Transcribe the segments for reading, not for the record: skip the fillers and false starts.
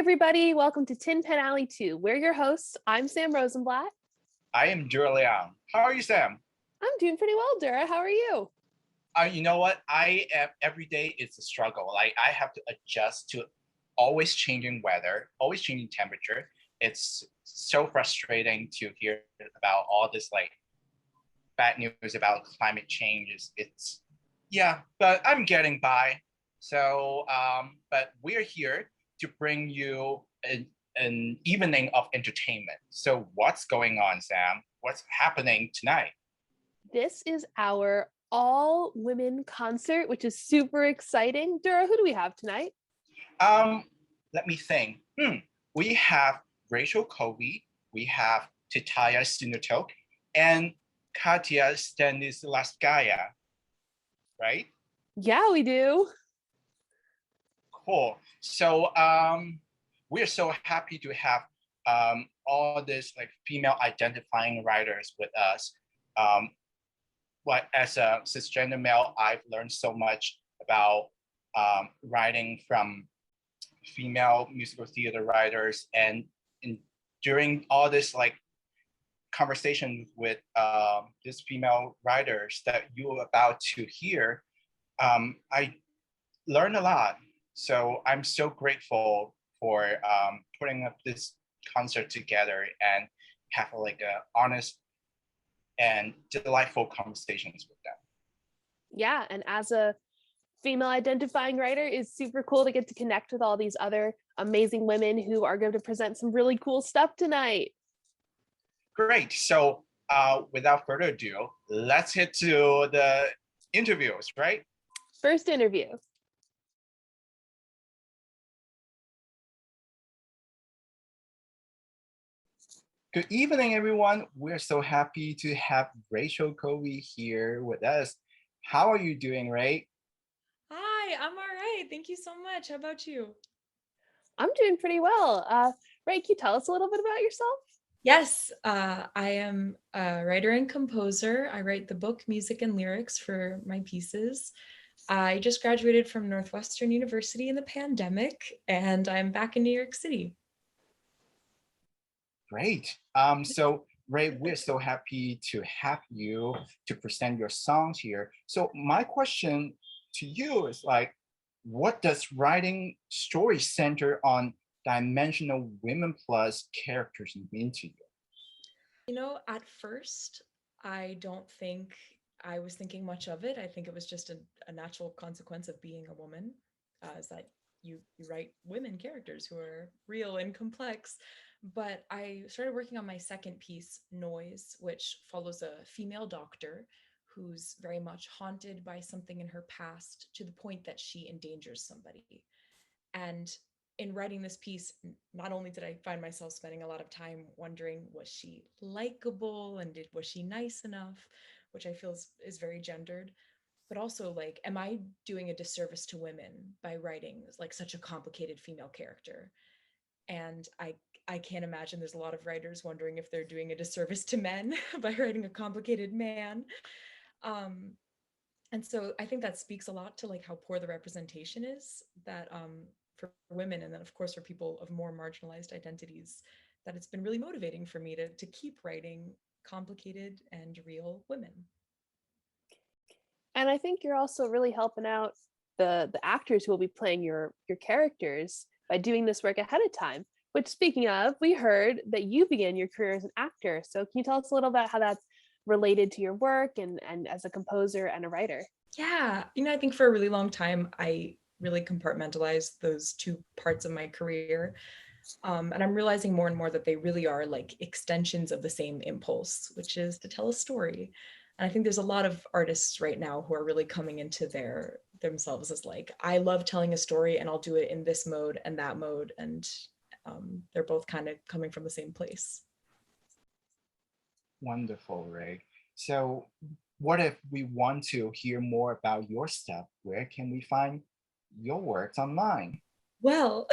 everybody. Welcome to Tin Pen Alley 2. We're your hosts. I'm Sam Rosenblatt. I am Darrell. How are you, Sam? I'm doing pretty well, Dura. How are you? You know what? I am every day it's a struggle. Like I have to adjust to always changing weather, always changing temperature. It's so frustrating to hear about all this like bad news about climate change. It's yeah, but I'm getting by. So, but we're here to bring you an evening of entertainment. So, what's going on, Sam? What's happening tonight? This is our all-women concert, which is super exciting. Dura, who do we have tonight? Let me think. We have Rachel Covey, we have Tidtaya Sinutok, and Katya Stanislavskaya, right? Yeah, we do. Cool. So we're so happy to have all this like female identifying writers with us. But as a cisgender male, I've learned so much about writing from female musical theater writers, and during all this like conversation with these female writers that you're about to hear, I learned a lot. So I'm so grateful for putting up this concert together and have like a honest and delightful conversations with them. Yeah, and as a female identifying writer, it's super cool to get to connect with all these other amazing women who are going to present some really cool stuff tonight. Great. So without further ado, let's head to the interviews, right? First interview. Good evening, everyone. We're so happy to have Rachel Covey here with us. How are you doing, Ray? Hi, I'm all right. Thank you so much. How about you? I'm doing pretty well. Ray, can you tell us a little bit about yourself? Yes, I am a writer and composer. I write the book, music, and lyrics for my pieces. I just graduated from Northwestern University in the pandemic, and I'm back in New York City. Great. So Ray, we're so happy to have you to present your songs here. So my question to you is like, what does writing story center on dimensional women plus characters mean to you? You know, at first, I don't think I was thinking much of it. I think it was just a natural consequence of being a woman, is that you write women characters who are real and complex. But I started working on my second piece, Noise, which follows a female doctor who's very much haunted by something in her past to the point that she endangers somebody. And in writing this piece, not only did I find myself spending a lot of time wondering, was she likable and was she nice enough, which I feel is very gendered, but also like, am I doing a disservice to women by writing like such a complicated female character? And I can't imagine there's a lot of writers wondering if they're doing a disservice to men by writing a complicated man. Um, and so I think that speaks a lot to like how poor the representation is that for women, and then of course for people of more marginalized identities, that it's been really motivating for me to keep writing complicated and real women. And I think you're also really helping out the actors who will be playing your characters by doing this work ahead of time. Which, speaking of, we heard that you began your career as an actor. So can you tell us a little about how that's related to your work and as a composer and a writer? Yeah, you know, I think for a really long time I really compartmentalized those two parts of my career. And I'm realizing more and more that they really are like extensions of the same impulse, which is to tell a story. And I think there's a lot of artists right now who are really coming into themselves as like, I love telling a story and I'll do it in this mode and that mode. And they're both kind of coming from the same place. Wonderful, Ray. So what if we want to hear more about your stuff? Where can we find your works online? Well,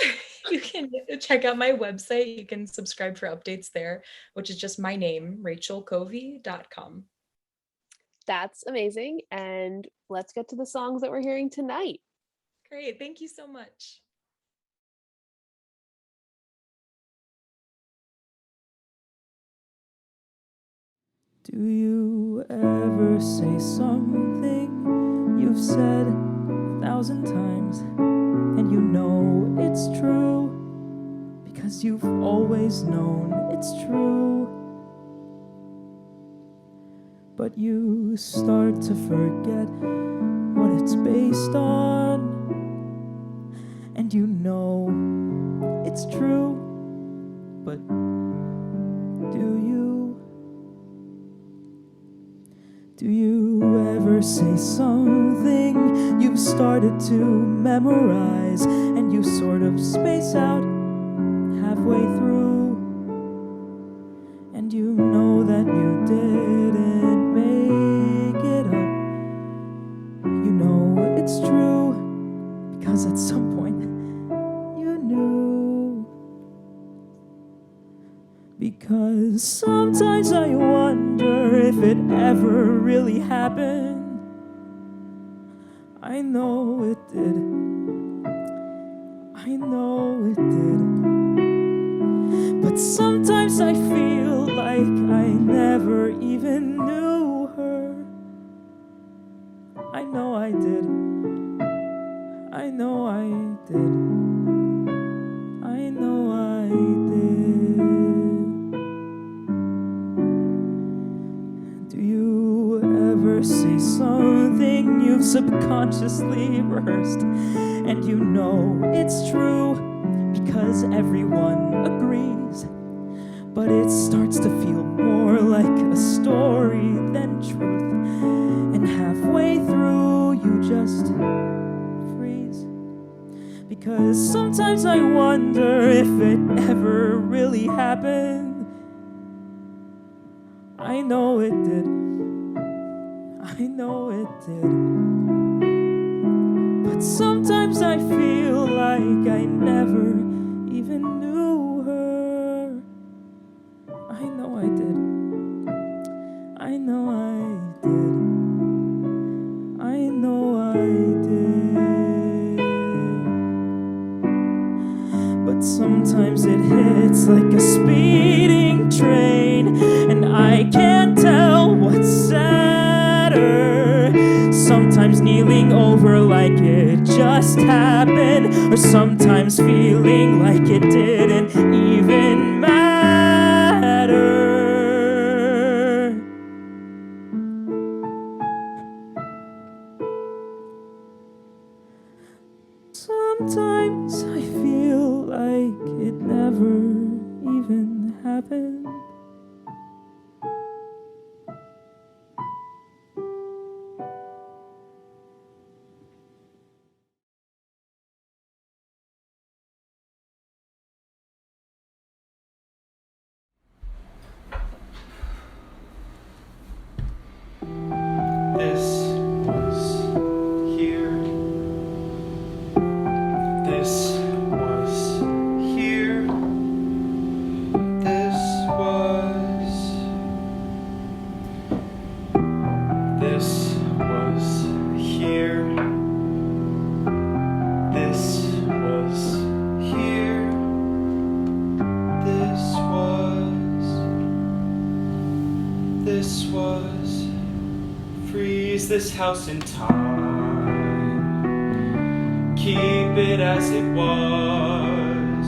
you can check out my website. You can subscribe for updates there, which is just my name, rachelcovey.com. That's amazing. And let's get to the songs that we're hearing tonight. Great. Thank you so much. Do you ever say something you've said 1,000 times and you know it's true because you've always known it's true, but you start to forget what it's based on, and you know it's true, but do you? Do you ever say something you've started to memorize and you sort of space out halfway through, and you know that you didn't make it up? You know it's true because at some point you knew. Because sometimes I wonder if it ever really happened. I know it did. I know it did. But sometimes I feel like I never even knew her. I know I did. I know I did. I know I did. Do you ever say something you've subconsciously rehearsed and you know it's true because everyone agrees, but it starts to feel more like a story than truth, and halfway through you just freeze? Because sometimes I wonder if it ever really happened. I know it did. I know it did. But sometimes I feel like I never even knew her. I know I did. I know I did. I know I did. But sometimes it hits like a speeding train, and I can't tell what's sadder. Sometimes kneeling over like it just happened, or sometimes feeling like it didn't even matter. Sometimes I feel like it never even happened. This was here. This was here. This was. This was here. This was here. This was. This was. Freeze this house in time. Keep it as it was.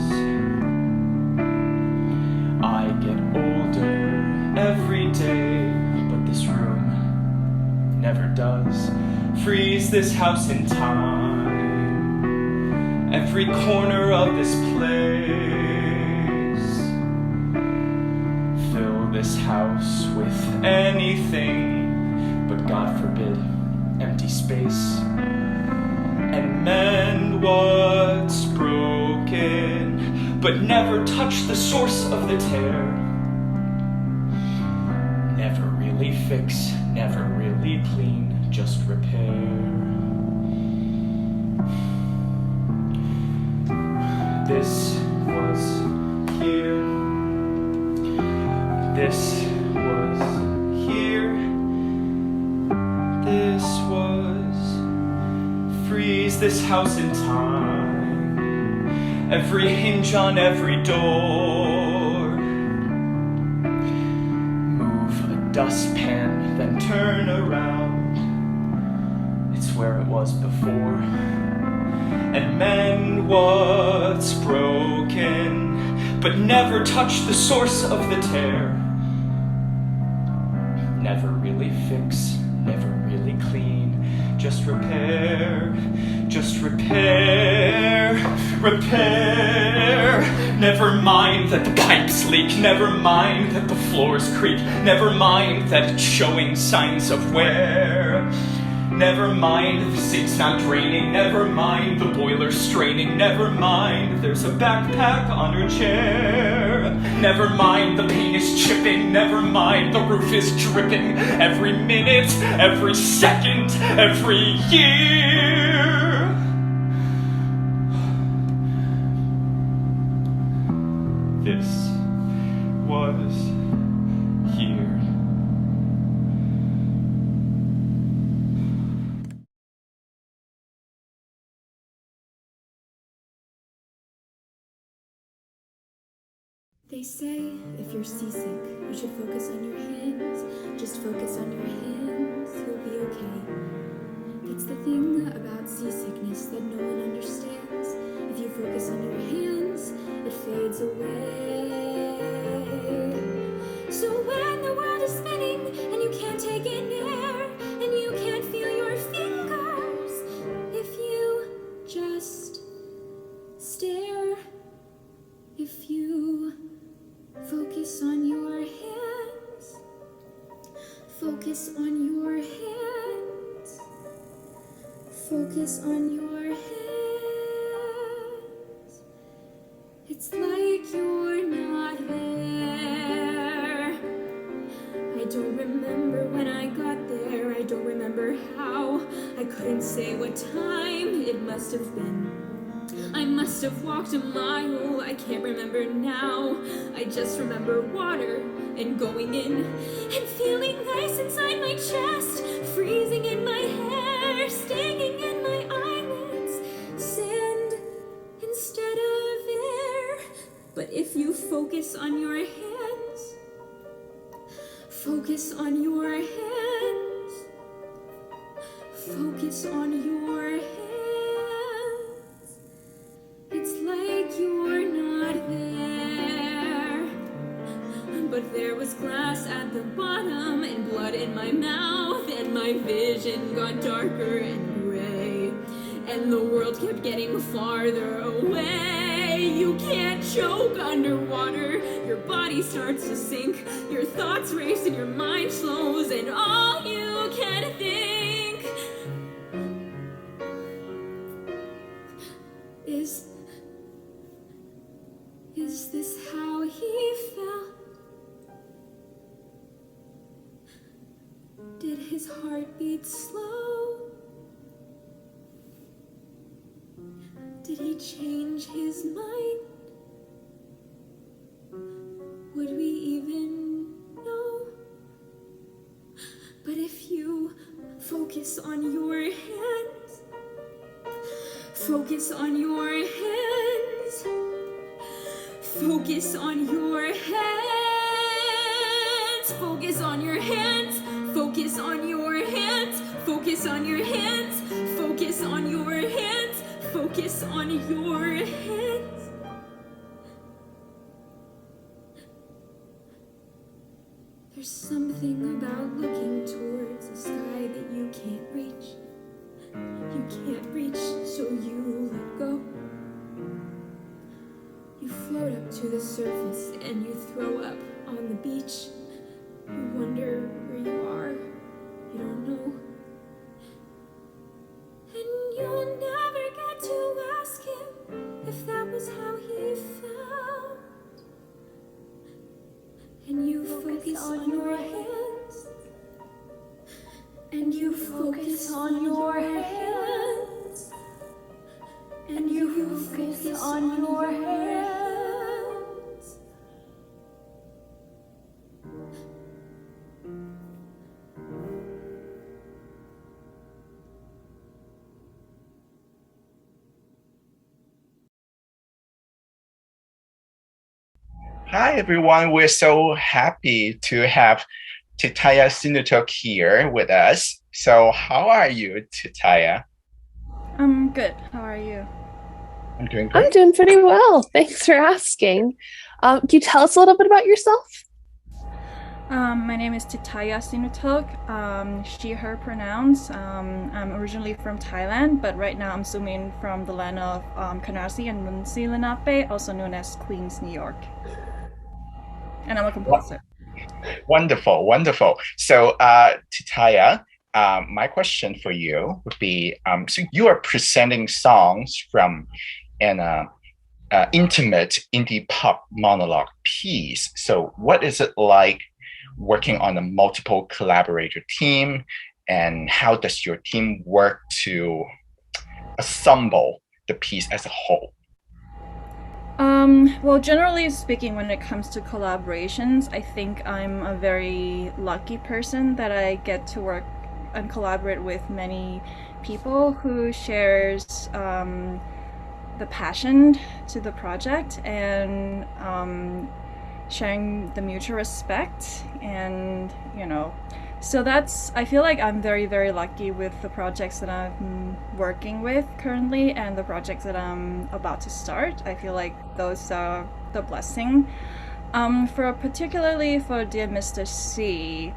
I get older every day, but this room never does. Freeze this house in time. Every corner of this place. Fill this house with anything, but God forbid, empty space. And mend what's broken, but never touch the source of the tear. Never really fix, never really clean, just repair. This was here. This was here. This was. Freeze this house in time. Every hinge on every door. Move a dustpan, then turn around. It's where it was before. And mend what's broken, but never touch the source of the tear. Never really fix, never really clean, just repair, just repair, repair. Never mind that the pipes leak, never mind that the floors creak, never mind that it's showing signs of wear. Never mind the sink's not draining, never mind the boiler straining, never mind there's a backpack on her chair. Never mind the paint is chipping, never mind the roof is dripping. Every minute, every second, every year. This was here. They say if you're seasick, you should focus on your hands. Just focus on your hands, you'll be okay. It's the thing about seasickness that no one understands. If you focus on your hands, it fades away. So when the world is spinning and you can't take in air and you can't feel your fingers, if you just stare, if you focus on your hands, focus on your hands, focus on your hands. It's like you're not there. I don't remember when I got there, I don't remember how. I couldn't say what time it must have been. I must have walked a mile, I can't remember now. I just remember water and going in and feeling ice inside my chest, freezing in my hair, stinging in my eyelids, sand instead of air. But if you focus on your hands, focus on your hands, focus on your hands. It's like you're not there. But there was glass at the bottom and blood in my mouth, and my vision got darker and gray, and the world kept getting farther away. You can't choke underwater, your body starts to sink, your thoughts race and your mind slows, and all you can think is this how he felt? Did his heart beat slow? Did he change his mind? Would we even know? But if you focus on your hands, focus on your hands, focus on your hands, focus on your hands, focus on your hands, focus on your hands, focus on your hands, focus on your hands. There's something about looking towards a sky that you can't reach. You can't reach, so you let go. You float up to the surface and you throw up on the beach. You wonder where you are, you don't know. And you'll never get to ask him if that was how he felt. And you focus on your hands. And you focus on your hands. And you focus on your hands. Hi, everyone. We're so happy to have Titaya Sinutok here with us. So how are you, Titaya? I'm good. How are you? I'm doing great. I'm doing pretty well. Thanks for asking. Can you tell us a little bit about yourself? My name is Tidtaya Sinutok. She, her pronouns. I'm originally from Thailand, but right now I'm zooming from the land of Canarsie and Munsi Lenape, also known as Queens, New York. And I'm a composer. Wonderful, wonderful. So, Titaya, my question for you would be, so you are presenting songs from an intimate indie pop monologue piece. So what is it like working on a multiple collaborator team, and how does your team work to assemble the piece as a whole? Well, generally speaking, when it comes to collaborations, I think I'm a very lucky person that I get to work and collaborate with many people who shares the passion to the project and sharing the mutual respect, and so I feel like I'm very, very lucky with the projects that I'm working with currently and the projects that I'm about to start. I feel like those are the blessing. Particularly for Dear Mr. C,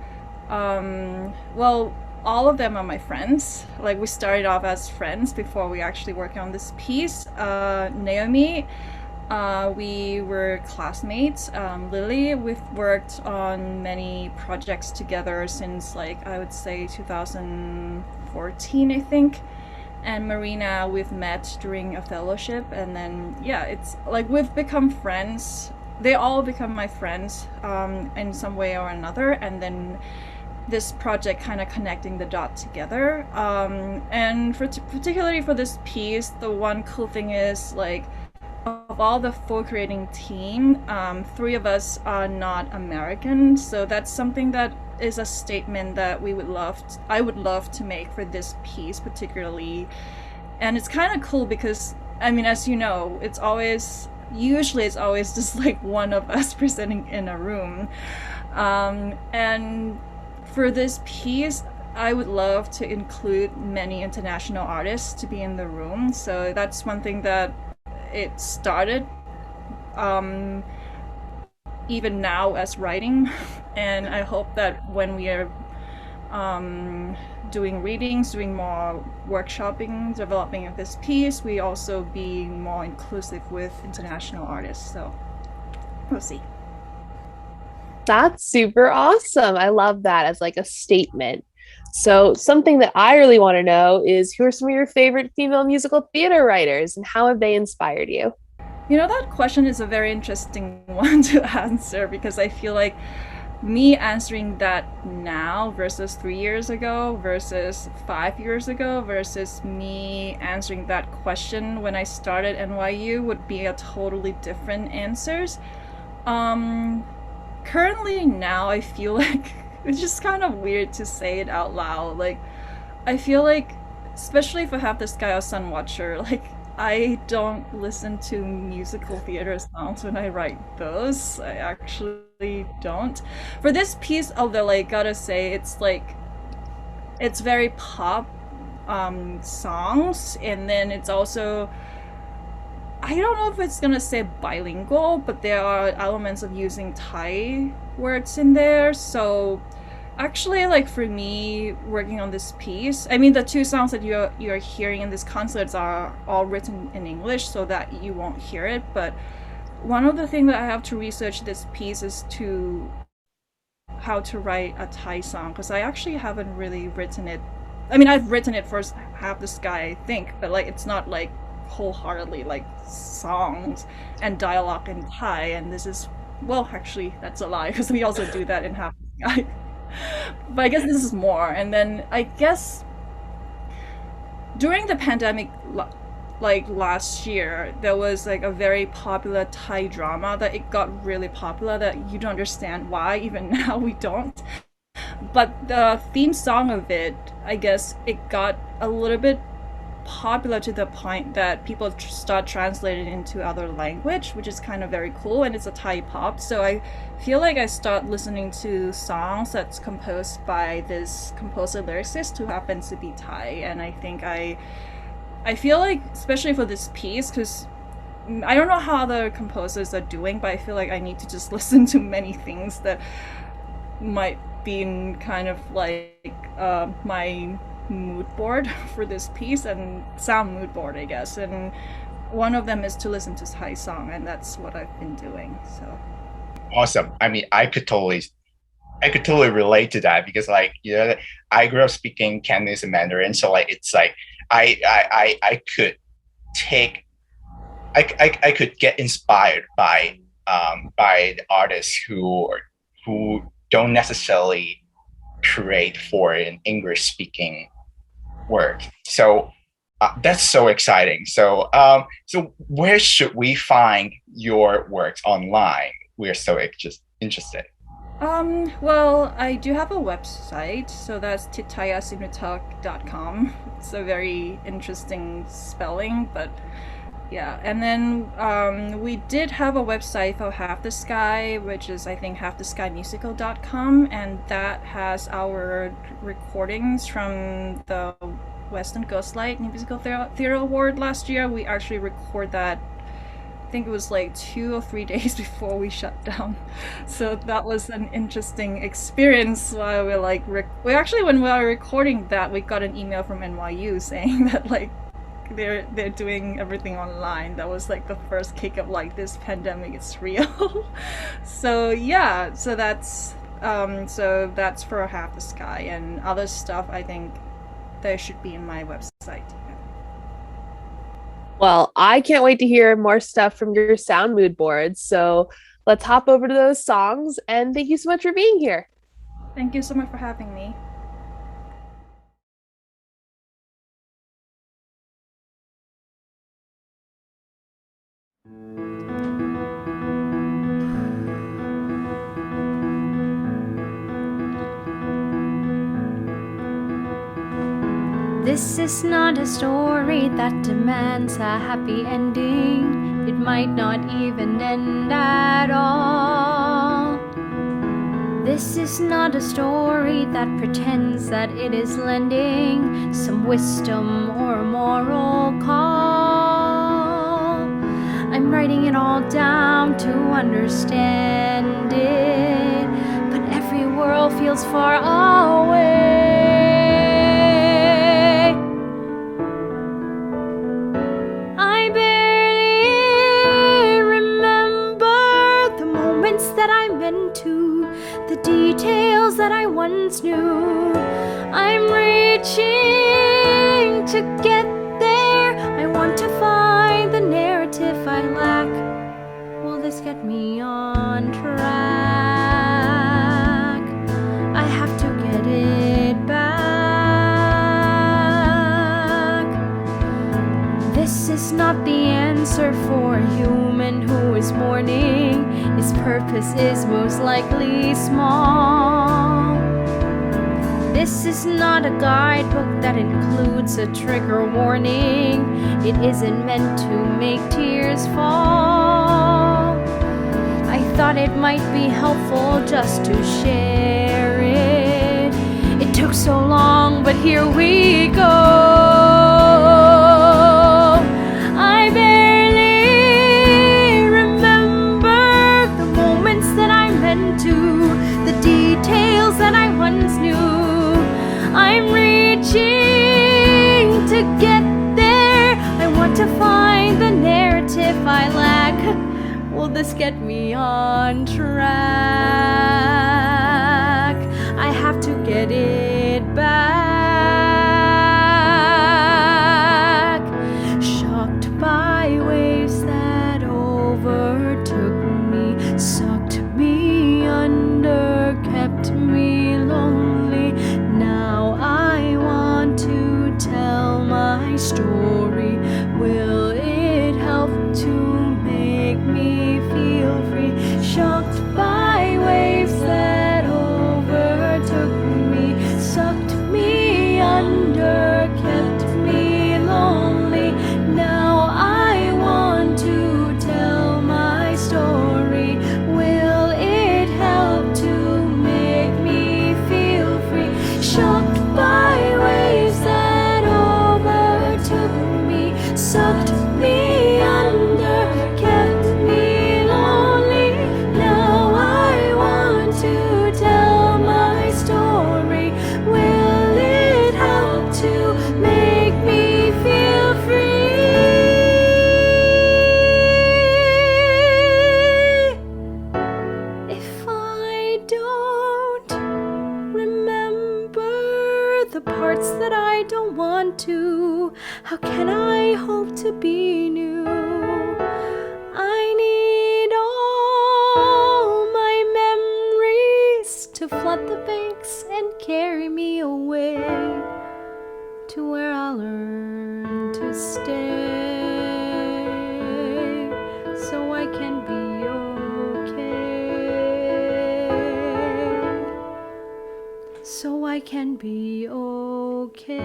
well, all of them are my friends. Like, we started off as friends before we actually worked on this piece. Naomi, we were classmates. Lily, we've worked on many projects together since, like, I would say 2014, I think. And Marina, we've met during a fellowship, and then it's like we've become friends. They all become my friends in some way or another, and then this project kind of connecting the dot together. And particularly for this piece, the one cool thing is, like, of all the co-creating team, 3 of us are not American, so that's something that is a statement that I would love to make for this piece particularly. And it's kind of cool because, I mean, as you know, usually it's always just like one of us presenting in a room. And for this piece, I would love to include many international artists to be in the room. So that's one thing that it started even now as writing. And I hope that when we are doing readings, doing more workshopping, developing of this piece, we also be more inclusive with international artists. So we'll see. That's super awesome. I love that as like a statement. So something that I really want to know is, who are some of your favorite female musical theater writers and how have they inspired you? That question is a very interesting one to answer, because I feel like me answering that now versus 3 years ago versus 5 years ago versus me answering that question when I started NYU would be a totally different answers. Currently now I feel like it's just kind of weird to say it out loud. Like, I feel like, especially if I have this guy or Sun Watcher, like, I don't listen to musical theater songs when I write those. I actually don't. For this piece, although, like, gotta say, it's very pop songs, and then it's also, I don't know if it's gonna say bilingual, but there are elements of using Thai words in there. So actually, like, for me working on this piece, I mean, the 2 songs that you're hearing in these concerts are all written in English so that you won't hear it. But one of the things that I have to research this piece is how to write a Thai song, because I actually haven't really written it. I mean, I've written it for Have the Sky, I think, but like, it's not like wholeheartedly like songs and dialogue in Thai. And this is, well, actually that's a lie, because we also do that in Have the Sky. But I guess this is more. And then I guess during the pandemic, like last year, there was like a very popular Thai drama that it got really popular that you don't understand why, even now we don't. But the theme song of it, I guess it got a little bit popular to the point that people start translating into other language, which is kind of very cool, and it's a Thai pop. So I feel like I start listening to songs that's composed by this composer lyricist who happens to be Thai, and I think I feel like, especially for this piece, because I don't know how other composers are doing, but I feel like I need to just listen to many things that might be in kind of like my mood board for this piece, and sound mood board, I guess. And one of them is to listen to Thai song, and that's what I've been doing. So awesome. I mean, I could totally relate to that, because like, you know, I grew up speaking Cantonese and Mandarin, so like it's like I could take I could get inspired by the artists who don't necessarily create for an English speaking work. So that's so exciting. So so where should we find your works online? We're so interested. Well, I do have a website, so that's TittayaSinutok.com. It's a very interesting spelling, but yeah. And then we did have a website for Half the Sky, which is, I think, halftheskymusical.com, and that has our recordings from the Western Ghostlight Musical Theater Award last year. We actually record that, I think it was like 2 or 3 days before we shut down. So that was an interesting experience. While we're like, we actually, when we were recording that, we got an email from NYU saying that like they're doing everything online. That was like the first kick of like, this pandemic is real. So yeah, so that's for Half the Sky, and other stuff I think they should be in my website. Well, I can't wait to hear more stuff from your sound mood boards. So let's hop over to those songs, and thank you so much for being here. Thank you so much for having me. This is not a story that demands a happy ending. It might not even end at all. This is not a story that pretends that it is lending some wisdom or a moral call. I'm writing it all down to understand it, but every world feels far away. I barely remember the moments that I meant to, the details that I once knew. I'm reaching to get there. I want to find the narrative I lack. Will this get me on track? I have to get it back. This is not the answer for a human who is mourning. His purpose is most likely small. This is not a guidebook that includes a trigger warning. It isn't meant to make tears fall. I thought it might be helpful just to share it. It took so long, but here we go. I barely remember the moments that I meant to, the details that I once knew. I'm reaching to get there. I want to find the narrative I lack. Will this get me on track? I have to get it back. Shocked by waves that overtook me, sucked me under, kept me lonely. Now I want to tell my story. Will it help to make me feel free? Shocked by waves that overtook hearts that I don't want to. How can I hope to be new? I need all my memories to flood the banks and carry me away to where I'll learn to stay, so I can be okay, so I can be okay.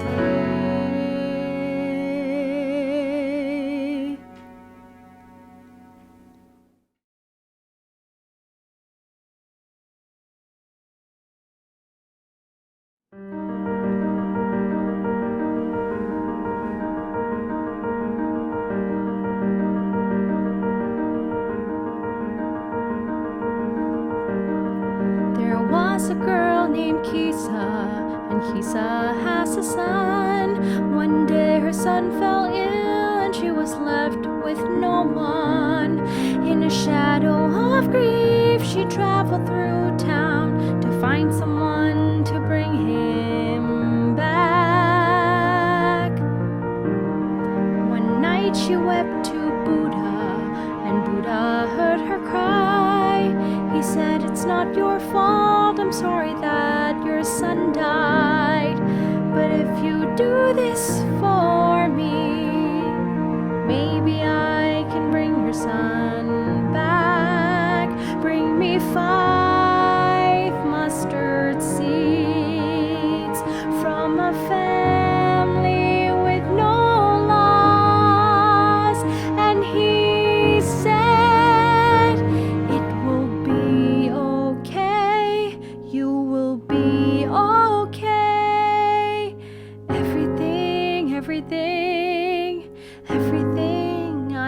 There was a girl named Kisa, and Kisa has a son. One day her son fell ill, and she was left with no one. In a shadow of grief, she traveled through town to find someone to bring him back. One night she wept to Buddha, and Buddha heard her cry. He said, "It's not your fault, I'm sorry that your son died. But if you do this for me, maybe I can bring your son back. Bring me 5 mustard seeds from a family with no laws." And he said, "It will be okay, you will be okay. Everything, everything,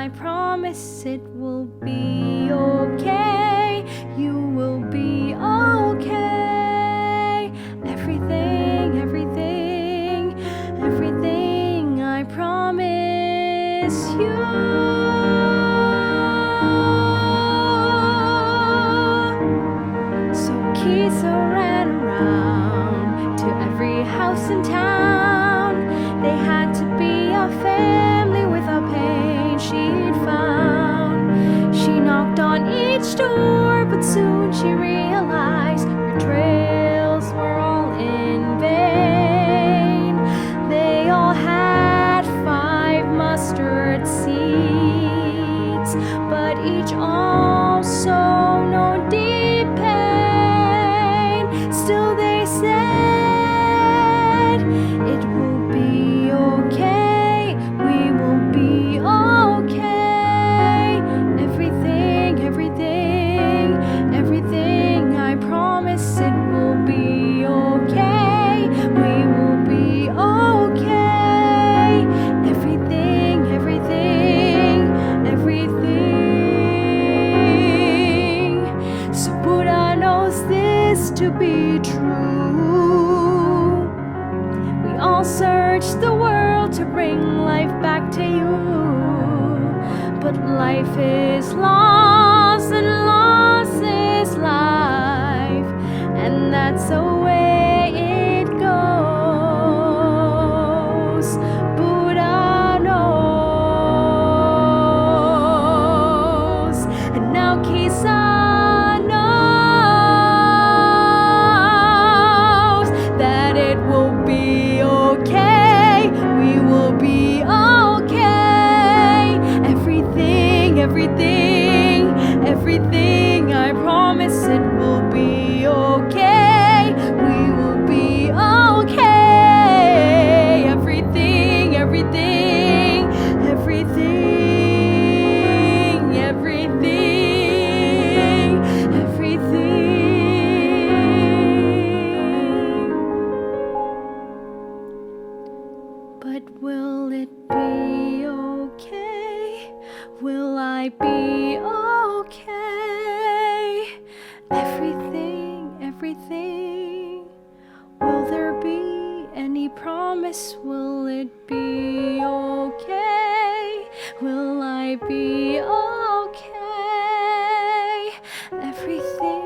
I promise it will be okay. You will be okay. Everything, everything, I promise you." So Kisa ran around to every house in town. They had to be a family with a pain she'd found. She knocked on each door, but soon she realized her trails were all in vain. They all had 5 mustard seeds, but each also know deep pain. Still they said, "It will be okay, we will be okay. Everything, everything, I promise it will be okay. We will be okay. Everything, everything. So Buddha knows this to be true. We all search the world to bring life back to you, but life is loss and loss is life, and that's the way it goes. Buddha knows, and now Kisa knows that it will be okay. We will be okay. Everything, everything, I promise it will be okay. We will be okay. Everything, everything, But will it be okay? Will I be okay? Everything. Will there be any promise? Will it be okay? Will I be okay? Everything.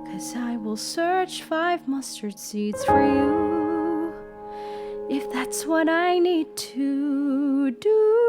'Cause 'cause I will search 5 mustard seeds for you, if that's what I need to do.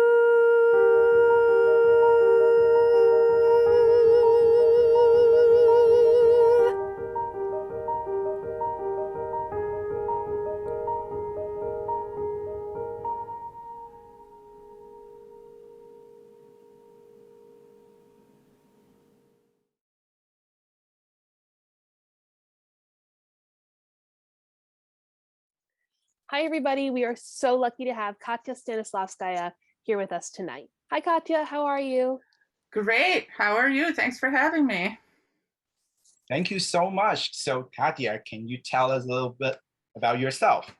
Hi, everybody. We are so lucky to have Katya Stanislavskaya here with us tonight. Hi, Katya. How are you? Great. How are you? Thanks for having me. Thank you so much. So Katya, can you tell us a little bit about yourself?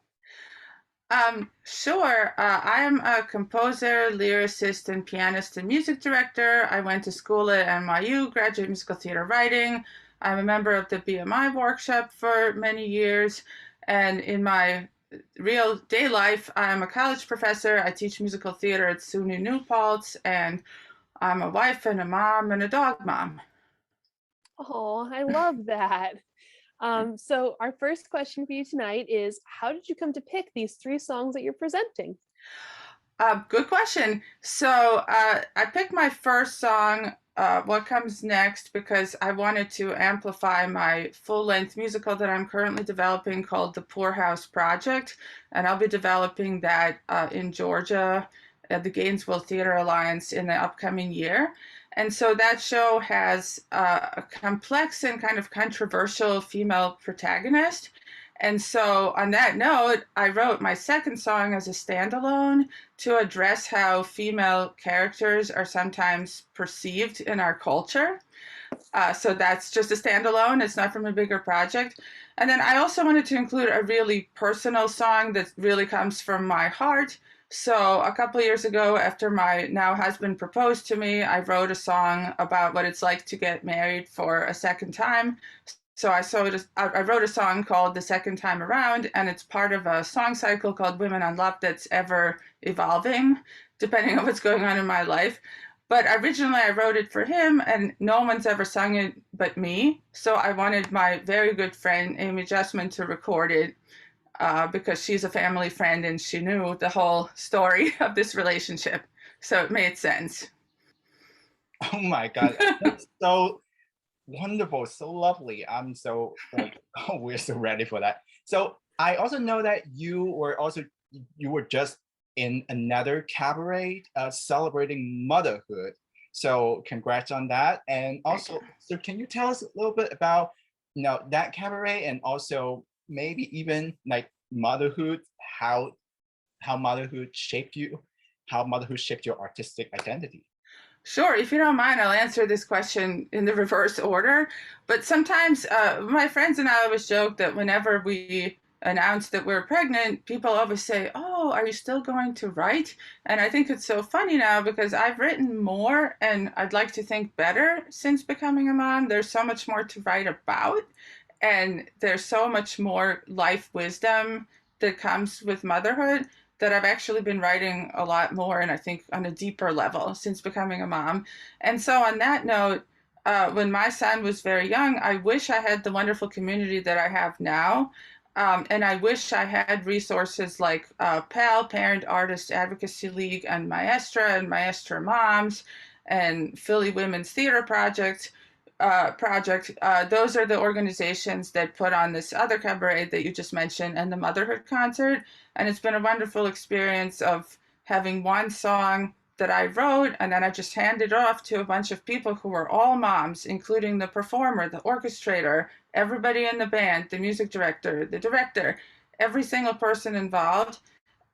Sure. I am a composer, lyricist, and pianist and music director. I went to school at NYU, graduate musical theater writing. I'm a member of the BMI workshop for many years. And in my real day life, I'm a college professor. I teach musical theater at SUNY New Paltz, and I'm a wife and a mom and a dog mom. Oh, I love that. So our first question for you tonight is, how did you come to pick these 3 songs that you're presenting? Good question. So I picked my first song, What Comes Next, because I wanted to amplify my full-length musical that I'm currently developing called the Poorhouse Project. And I'll be developing that in Georgia at the Gainesville Theater Alliance in the upcoming year. And so that show has a complex and kind of controversial female protagonist. And so on that note, I wrote my second song as a standalone to address how female characters are sometimes perceived in our culture. So that's just a standalone. It's not from a bigger project. And then I also wanted to include a really personal song that really comes from my heart. So a couple of years ago, after my now husband proposed to me, I wrote a song about what it's like to get married for a second time. So I wrote a song called The Second Time Around, and it's part of a song cycle called Women on Love that's ever evolving, depending on what's going on in my life. But originally I wrote it for him, and no one's ever sung it but me. So I wanted my very good friend, Amy Justman, to record it because she's a family friend and she knew the whole story of this relationship. So it made sense. Oh my God, that's so wonderful, so lovely. I'm so like, oh, we're so ready for that. So I also know that you were just in another cabaret celebrating motherhood. So congrats on that. And also, so can you tell us a little bit about that cabaret and also maybe even like motherhood, how motherhood shaped you, how motherhood shaped your artistic identity? Sure, if you don't mind, I'll answer this question in the reverse order. But sometimes my friends and I always joke that whenever we announce that we're pregnant, people always say, "Oh, are you still going to write?" And I think it's so funny now because I've written more and I'd like to think better since becoming a mom. There's so much more to write about, and there's so much more life wisdom that comes with motherhood that I've actually been writing a lot more, and I think on a deeper level since becoming a mom. And so on that note, when my son was very young, I wish I had the wonderful community that I have now. And I wish I had resources like PAL, Parent Artist Advocacy League, and Maestra Moms, and Philly Women's Theater Project. Those are the organizations that put on this other cabaret that you just mentioned and the motherhood concert. And it's been a wonderful experience of having one song that I wrote and then I just handed off to a bunch of people who were all moms, including the performer, the orchestrator, everybody in the band, the music director, the director, every single person involved.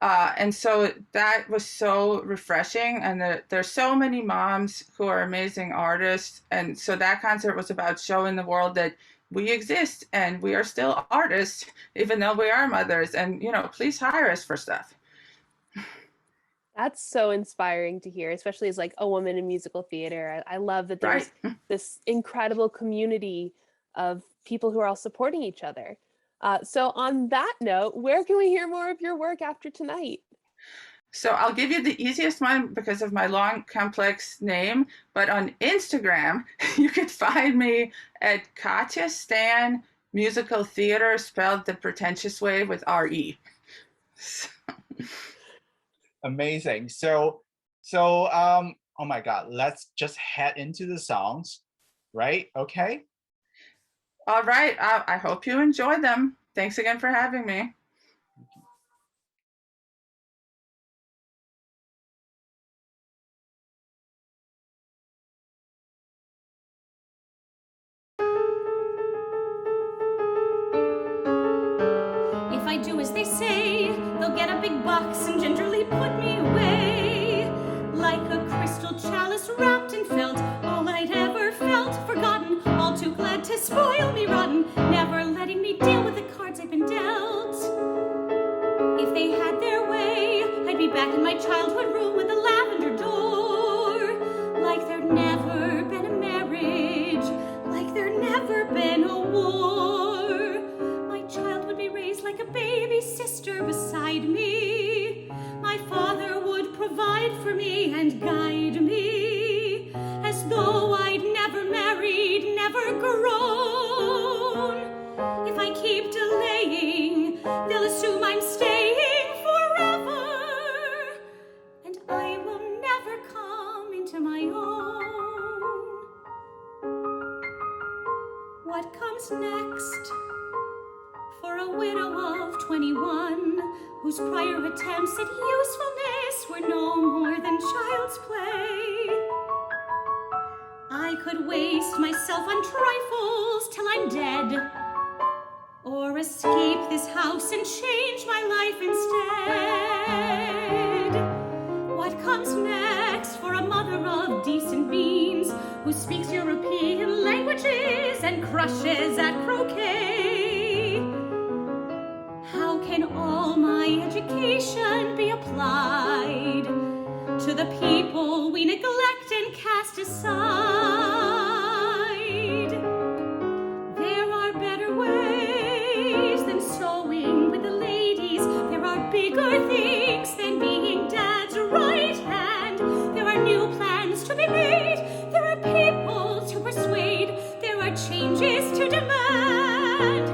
And so that was so refreshing. And there's so many moms who are amazing artists. And so that concert was about showing the world that we exist and we are still artists, even though we are mothers. And, please hire us for stuff. That's so inspiring to hear, especially as like a woman in musical theater. I love that there's this incredible community of people who are all supporting each other. So on that note, where can we hear more of your work after tonight? So I'll give you the easiest one because of my long, complex name. But on Instagram, you could find me at Katya Stan Musical Theater, spelled the pretentious way with R-E. Amazing. Oh my God, let's just head into the songs, right? Okay. All right. I hope you enjoy them. Thanks again for having me. If I do as they say, they'll get a big box and gingerly put me away. Like a crystal chalice wrapped in felt, all I'd ever felt forgotten, all too glad to spoil me rotten, never letting me deal with the cards I've been dealt. If they had their way, I'd be back in my childhood room with a lavender door. Like there'd never been a marriage, like there'd never been a war. My child would be raised like a baby sister beside me. My father would provide for me and guide me, as though I'd never married, never grown. If I keep delaying, they'll assume I'm staying forever, and I will never come into my own. What comes next? For a widow of 21, whose prior attempts at usefulness were no more than child's play. I could waste myself on trifles till I'm dead, or escape this house and change my life instead. What comes next for a mother of decent means, who speaks European languages and crushes at croquet? How can all my education be applied to the people we neglect and cast aside? There are better ways than sewing with the ladies. There are bigger things than being dad's right hand. There are new plans to be made. There are people to persuade. There are changes to demand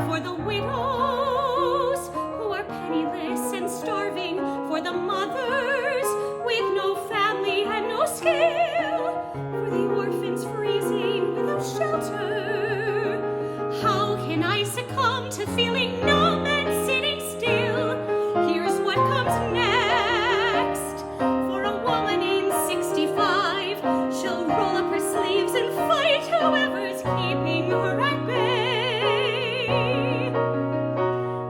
for the widows who are penniless and starving, for the mothers with no family and no scale, for the orphans freezing without shelter. How can I succumb to feeling numb and sitting still? Here's what comes next. For a woman in 65, she'll roll up her sleeves and fight whoever's keeping her at bay.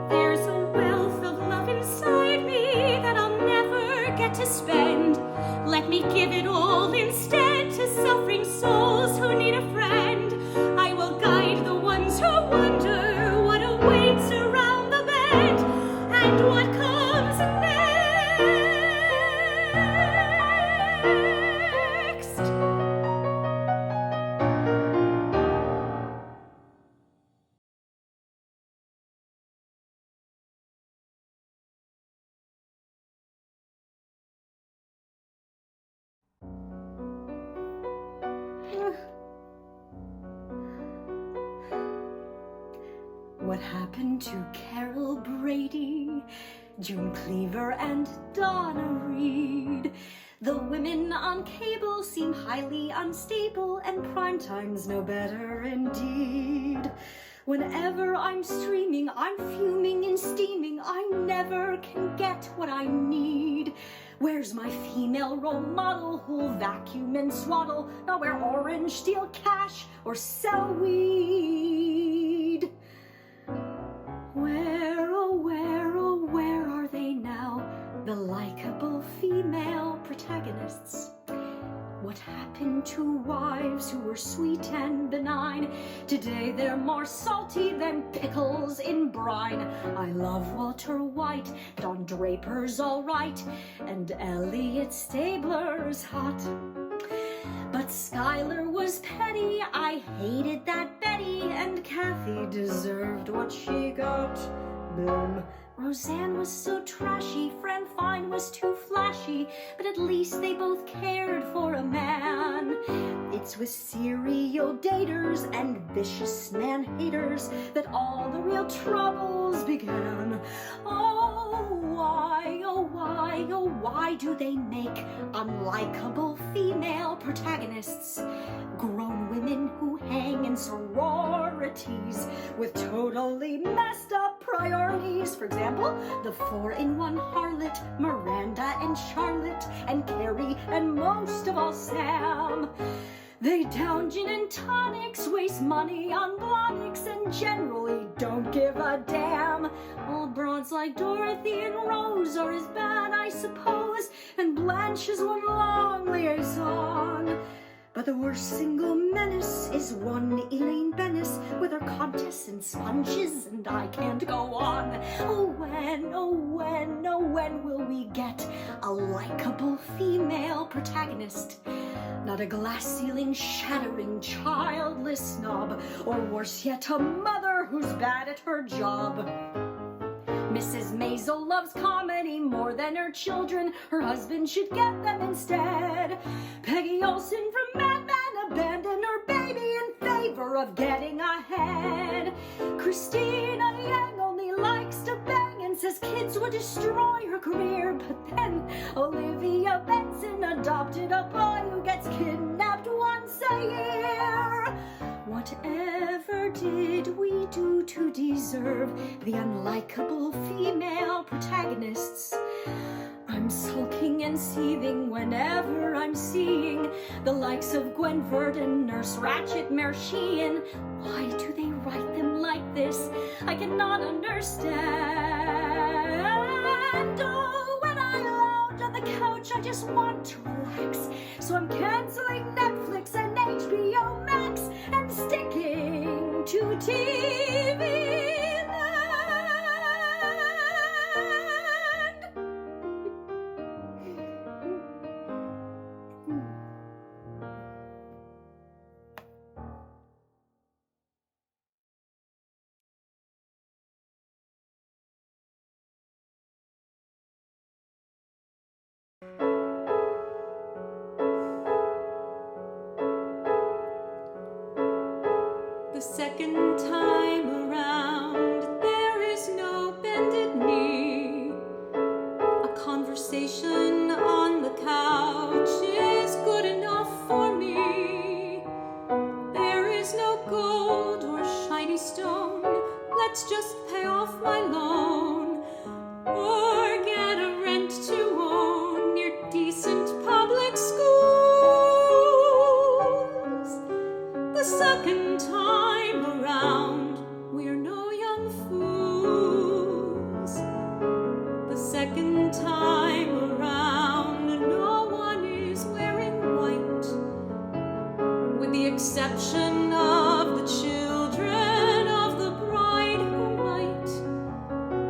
There's a wealth of love inside me that I'll never get to spend. Let me give it all instead to suffering souls who need a friend. I will guide the ones who wonder what awaits around the bend, and what comes next. What happened to Carol Brady, June Cleaver, and Donna Reed? The women on cable seem highly unstable, and prime time's no better indeed. Whenever I'm streaming, I'm fuming and steaming. I never can get what I need. Where's my female role model who'll vacuum and swaddle, not wear orange, steal cash, or sell weed? Where, oh where are they now, the likable female protagonists? What happened to wives who were sweet and benign? Today they're more salty than pickles in brine. I love Walter White, Don Draper's all right, and Elliot Stabler's hot. But Skylar was petty, I hated that Betty, and Kathy deserved what she got. Boom, Roseanne was so trashy, Fran Fine was too flashy, but at least they both cared for a man. It's with serial daters and vicious man-haters that all the real troubles began. Oh, why, oh, why, oh, why do they make unlikable female protagonists? Grown women who hang in sororities with totally messed up priorities. For example, the 4-in-1 harlot, Miranda and Charlotte and Carrie and most of all Sam. They down gin and tonics, waste money on blonics, and generally don't give a damn. Old broads like Dorothy and Rose are as bad, I suppose, and Blanche is one long liaison. But the worst single menace is one Elaine Bennis with her contests and sponges, and I can't go on. Oh when, oh when, oh when will we get a likable female protagonist? Not a glass-ceiling, shattering, childless snob, or worse yet, a mother who's bad at her job. Mrs. Maisel loves comedy more than her children. Her husband should get them instead. Peggy Olson from Mad Men abandoned her baby in favor of getting ahead. Christina Yang only likes to bang and says kids would destroy her career. But then Olivia Benson adopted a boy who gets kidnapped once a year. Whatever did we do to deserve the unlikable female protagonists? I'm sulking and seething whenever I'm seeing the likes of Gwen Verdon, Nurse Ratched, Mare Sheehan. Why do they write them like this? I cannot understand. Oh, when I lounge on the couch, I just want to relax. So I'm canceling Netflix and HBO Max and sticking to TV Land. The second time around, there is no bended knee. A conversation on the couch is good enough for me. There is no gold or shiny stone. Let's just pay off my loan, or get a rent to own near decent public schools. The second time around, we're no young fools. The second time around, no one is wearing white, with the exception of the children of the bride who might.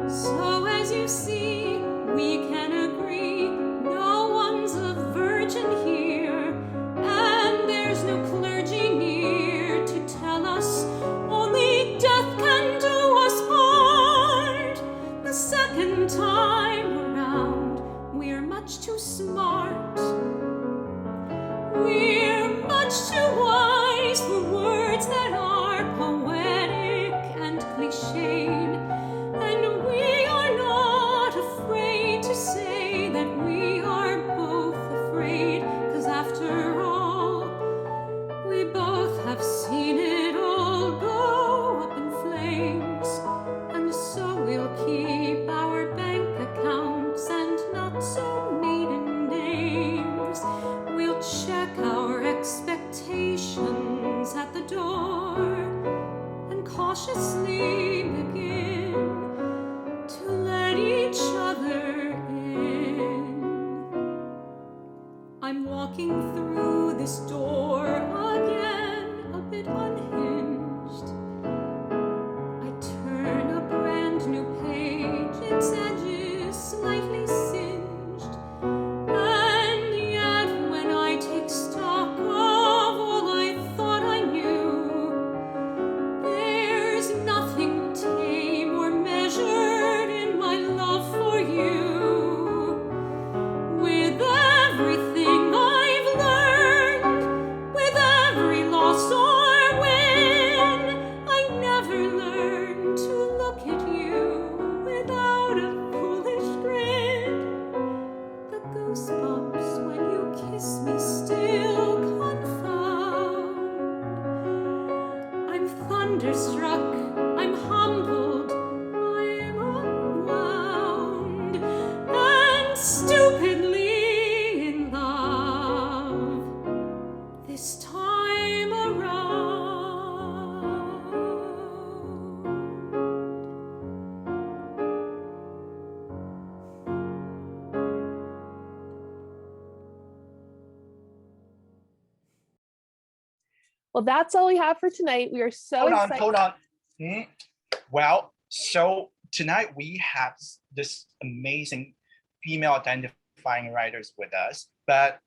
So as you see, we can agree, no one's a virgin here, and there's no clergy near to tell us only death can do us part. The second time around, we're much too smart. We're much too wise for words that are poetic and cliched, and we are not afraid to say that we are both afraid, 'cause after all, we both have seen it all go up in flames, and so we'll keep our bank accounts and not so maiden names. We'll check our expectations at the door and cautiously begin to let each other in. I'm walking through this door again, a bit unhinged. I turn a brand new page, its edges slightly singed. And yet when I take stock of all I thought I knew, there's nothing tame or measured in my Well, that's all we have for tonight. We are so excited. Hold on. Well, so tonight we have this amazing female identifying writers with us, but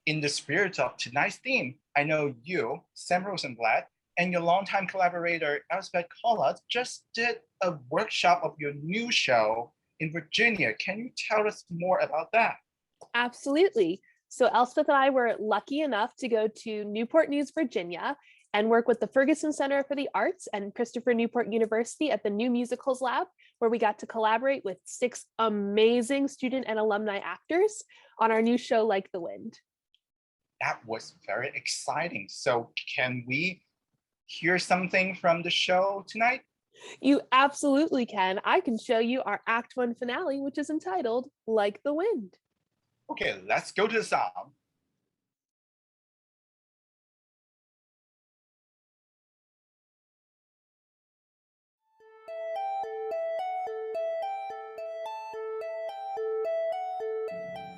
in the spirit of tonight's theme, I know you, Sam Rosenblatt, and your longtime collaborator, Elspeth Collard, just did a workshop of your new show in Virginia. Can you tell us more about that? Absolutely. So Elspeth and I were lucky enough to go to Newport News, Virginia, and work with the Ferguson Center for the Arts and Christopher Newport University at the New Musicals Lab, where we got to collaborate with 6 amazing student and alumni actors on our new show, Like the Wind. That was very exciting. So can we hear something from the show tonight? You absolutely can. I can show you our Act 1 finale, which is entitled Like the Wind. Okay, let's go to the sound.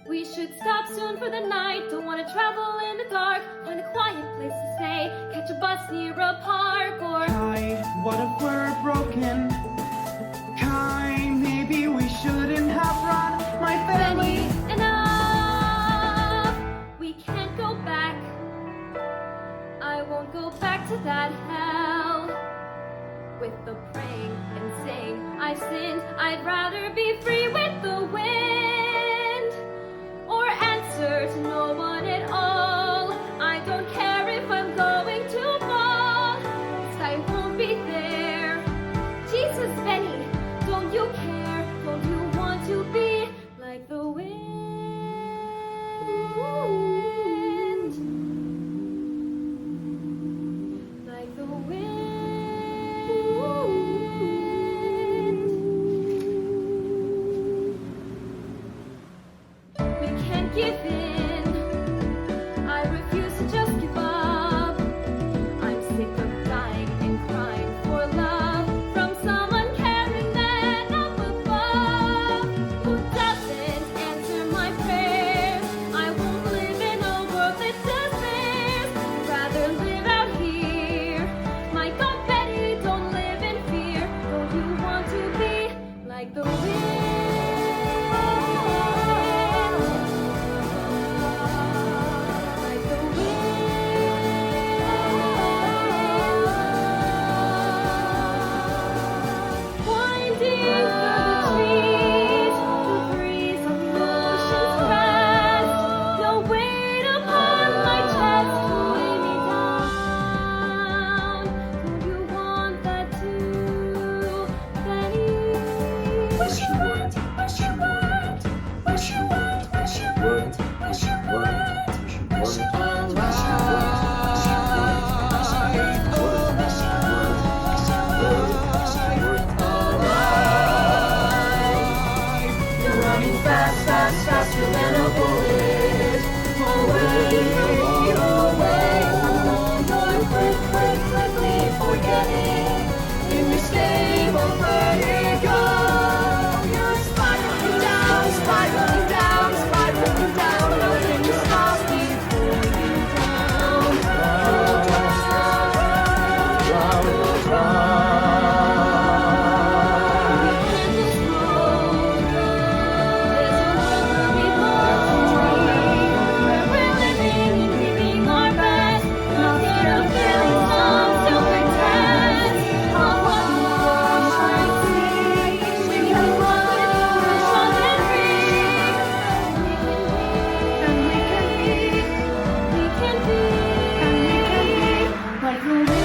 We should stop soon for the night. Don't want to travel in the dark. Find a quiet place to stay. Catch a bus near a park or... Kai, what if we're broken? Kai, maybe we shouldn't have run. My family... Enough! We can't go back. I won't go back to that hell. With the praying and saying I've sinned, I'd rather be free with the wind. Or answer to no one at all. I don't care if I'm going to fall. The sky won't be there. Jesus, Benny, don't you care? Don't you want to be like the wind? Like the wind. We can't give in. I refuse to just give up. I'm sick of dying and crying for love from someone caring than up above, who doesn't answer my prayers. I won't live in a world that despairs. Rather live out here. My God, Betty, don't live in fear. Don't you want to be like the wind? Like the wind. Winding through the trees, the breeze of the ocean's crest. No weight upon my chest to weigh me down. Don't you want that too, Betty? Wish you would, wish you would, wish you would, wish you would, wish you would, wish you would, wish you would, wish you would, wish you would, wish you would, wish you would, wish you would, alright. You're running fast, fast, faster than a bullet. Away, away, you're quickly forgetting. In this game of letting go, you're spiraling down, spiraling down, spiraling down. Nothing to stop me before you drown. You'll drown, you'll drown. In this road, there's a world where we learn to dream, where we're living and giving our best. Not scared of feeling some stupid test. Of what the world might see. We can run with you, we're strong and free. And we can be, we can be, and we can be like the wind.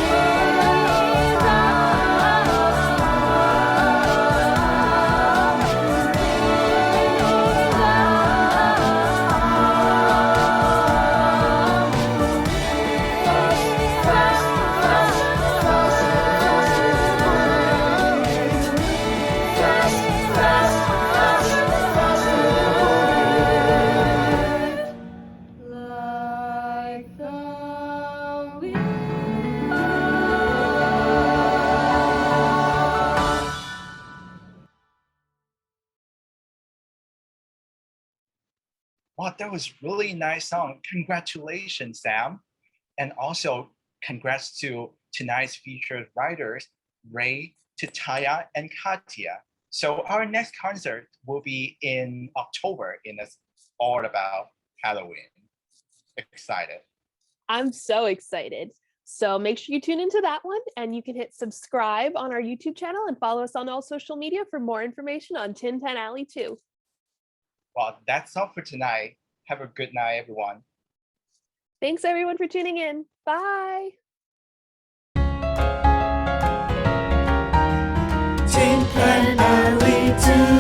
Like the wind. Wow, that was really nice song. Congratulations, Sam. And also, congrats to tonight's featured writers, Ray, Titaya, and Katya. So our next concert will be in October, and it's all about Halloween. Excited. I'm so excited. So make sure you tune into that one, and you can hit subscribe on our YouTube channel and follow us on all social media for more information on Tin Pan Alley too. Well, that's all for tonight. Have a good night, everyone. Thanks everyone for tuning in. Bye. Tin Pan Alley 2.